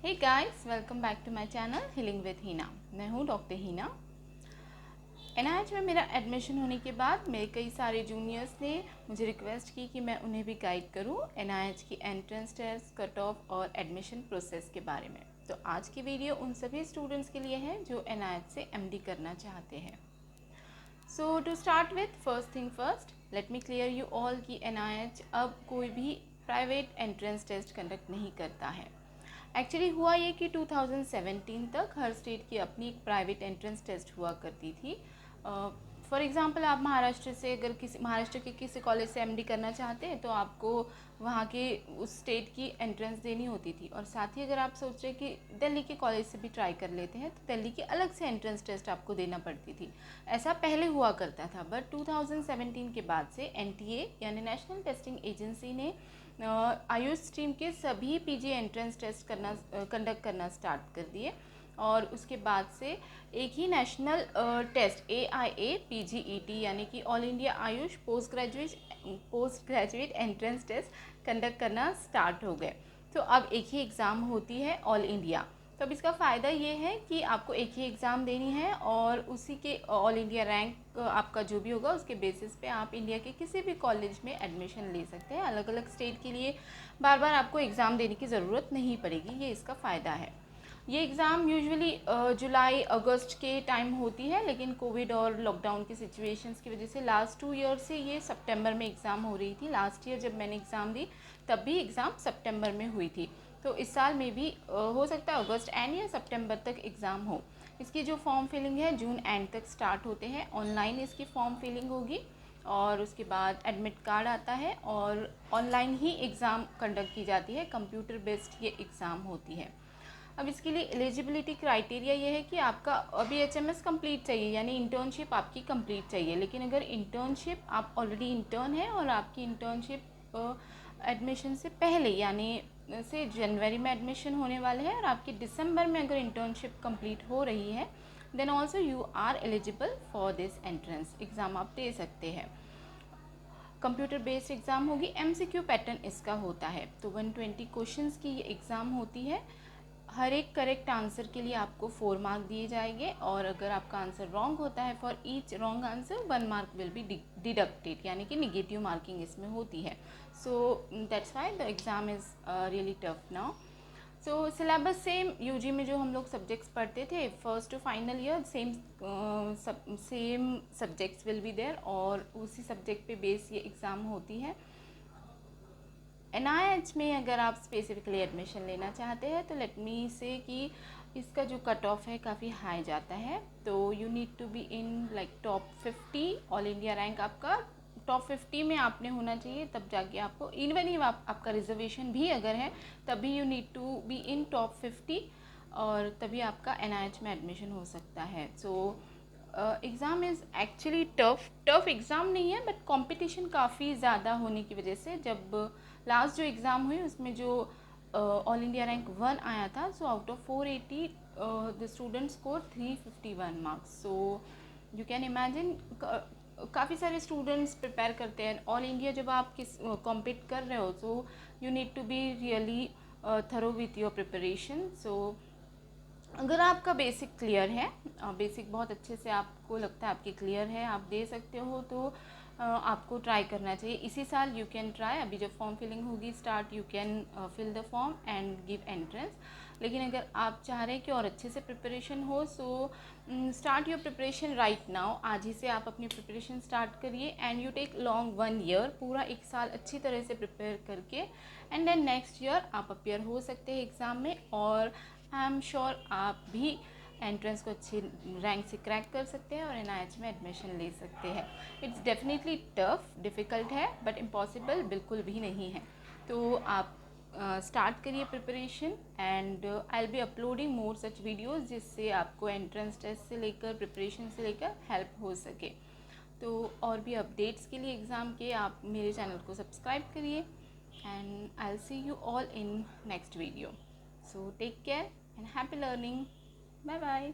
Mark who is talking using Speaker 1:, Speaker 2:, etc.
Speaker 1: Hey guys, welcome back to my channel healing with Heena. मैं हूँ doctor हीना। NIH में मेरा एडमिशन होने के बाद मेरे कई सारे जूनियर्स ने मुझे रिक्वेस्ट की कि मैं उन्हें भी गाइड करूँ एनआईएच की एंट्रेंस टेस्ट, कट ऑफ और एडमिशन प्रोसेस के बारे में। तो आज की वीडियो उन सभी स्टूडेंट्स के लिए है जो एनआईएच से एमडी करना चाहते हैं। So to start with first thing first, let me clear you all कि एनआईएच अब कोई भी प्राइवेट एंट्रेंस टेस्ट कंडक्ट नहीं करता है। एक्चुअली हुआ ये कि 2017 तक हर स्टेट की अपनी एक प्राइवेट एंट्रेंस टेस्ट हुआ करती थी। फॉर एग्ज़ाम्पल, आप महाराष्ट्र से अगर महाराष्ट्र के किसी कॉलेज से एमडी करना चाहते हैं तो आपको वहाँ के उस स्टेट की एंट्रेंस देनी होती थी। और साथ ही अगर आप सोच रहे कि दिल्ली के कॉलेज से भी ट्राई कर लेते हैं तो दिल्ली की अलग से एंट्रेंस टेस्ट आपको देना पड़ती थी। ऐसा पहले हुआ करता था, बट 2017 के बाद से एनटीए यानी नेशनल टेस्टिंग एजेंसी ने आयुष स्ट्रीम के सभी पीजी एंट्रेंस टेस्ट कंडक्ट करना स्टार्ट कर दिए। और उसके बाद से एक ही नेशनल टेस्ट AIA PGET यानी कि all India Ayush post graduate entrance test conduct करना स्टार्ट हो गए। तो अब एक ही एग्ज़ाम होती है ऑल इंडिया। तो अब इसका फ़ायदा ये है कि आपको एक ही एग्ज़ाम देनी है और उसी के ऑल इंडिया रैंक आपका जो भी होगा उसके बेसिस पे आप इंडिया के किसी भी कॉलेज में एडमिशन ले सकते हैं। अलग अलग स्टेट के लिए बार बार आपको एग्ज़ाम देने की ज़रूरत नहीं पड़ेगी, ये इसका फ़ायदा है। ये एग्ज़ाम यूजुअली जुलाई अगस्त के टाइम होती है, लेकिन कोविड और लॉकडाउन की सिचुएशंस की वजह से लास्ट 2 ईयर से ये सितंबर में एग्ज़ाम हो रही थी। लास्ट ईयर जब मैंने एग्ज़ाम दी तब भी एग्ज़ाम सितंबर में हुई थी। तो इस साल में भी हो सकता है अगस्त एंड या सितंबर तक एग्ज़ाम हो। इसकी जो फॉर्म फिलिंग है जून एंड तक स्टार्ट होते हैं। ऑनलाइन इसकी फॉर्म फिलिंग होगी और उसके बाद एडमिट कार्ड आता है और ऑनलाइन ही एग्ज़ाम कंडक्ट की जाती है। कंप्यूटर बेस्ड ये एग्ज़ाम होती है। अब इसके लिए एलिजिबिलिटी क्राइटेरिया ये है कि आपका अभी HMS कंप्लीट चाहिए, यानी इंटर्नशिप आपकी कंप्लीट चाहिए। लेकिन अगर इंटर्नशिप आप ऑलरेडी इंटर्न है और आपकी इंटर्नशिप एडमिशन से पहले यानी से जनवरी में एडमिशन होने वाले हैं और आपकी दिसंबर में अगर इंटर्नशिप कंप्लीट हो रही है, then also you are eligible for this entrance exam आप दे सकते हैं। कंप्यूटर बेस्ड एग्ज़ाम होगी। MCQ पैटर्न इसका होता है। तो 120 क्वेश्चंस की ये एग्ज़ाम होती है। हर एक करेक्ट आंसर के लिए आपको 4 मार्क दिए जाएंगे और अगर आपका आंसर रॉन्ग होता है, for each wrong answer 1 mark will be deducted, यानी कि निगेटिव मार्किंग इसमें होती है। So that's why the exam is really tough now. So syllabus same UG में जो हम लोग सब्जेक्ट्स पढ़ते थे first to final year, same subjects will be there और उसी सब्जेक्ट पे बेस ये एग्ज़ाम होती है। NIH में अगर आप स्पेसिफिकली एडमिशन लेना चाहते हैं तो लेट मी से कि इसका जो कट ऑफ है काफ़ी हाई जाता है। तो you need to be in like top 50, all India rank आपका टॉप 50 में आपने होना चाहिए, तब जाके आपको इवन ही आपका रिजर्वेशन भी अगर है तभी you need to be in top 50 और तभी आपका NIH में एडमिशन हो सकता है। So exam is actually tough exam नहीं है, बट कंपटीशन काफ़ी ज़्यादा होने की वजह से जब लास्ट जो एग्ज़ाम हुई उसमें जो ऑल इंडिया रैंक 1 आया था, so out of 480 the student score 351 marks. So you can imagine काफ़ी सारे स्टूडेंट्स प्रिपेयर करते हैं। ऑल इंडिया जब आप कॉम्पीट कर रहे हो so you need to be really thorough with your preparation. So अगर आपका बेसिक क्लियर है, बेसिक बहुत अच्छे से आपको लगता है आपकी क्लियर है, आप दे सकते हो, तो आपको ट्राई करना चाहिए। इसी साल यू कैन ट्राई। अभी जब फॉर्म फिलिंग होगी start, you can fill the form and give entrance. लेकिन अगर आप चाह रहे हैं कि और अच्छे से प्रिपरेशन हो, so start your preparation right now. आज ही से आप अपनी प्रिपरेशन स्टार्ट करिए and you take long 1 year, पूरा 1 साल अच्छी तरह से प्रिपेयर करके एंड देन नेक्स्ट ईयर आप अपियर हो सकते हैं एग्ज़ाम में। और आई एम श्योर आप भी एंट्रेंस को अच्छी रैंक से क्रैक कर सकते हैं और NIH में एडमिशन ले सकते हैं। इट्स डेफिनेटली टफ, डिफ़िकल्ट है, बट इम्पॉसिबल बिल्कुल भी नहीं है। तो आप स्टार्ट करिए preparation and I will be uploading more such videos जिससे आपको एंट्रेंस टेस्ट से लेकर प्रिपरेशन से लेकर हेल्प हो सके। तो और भी अपडेट्स के लिए एग्ज़ाम के आप मेरे चैनल को सब्सक्राइब करिए and I will see you all in next video. So take care and happy learning. Bye bye.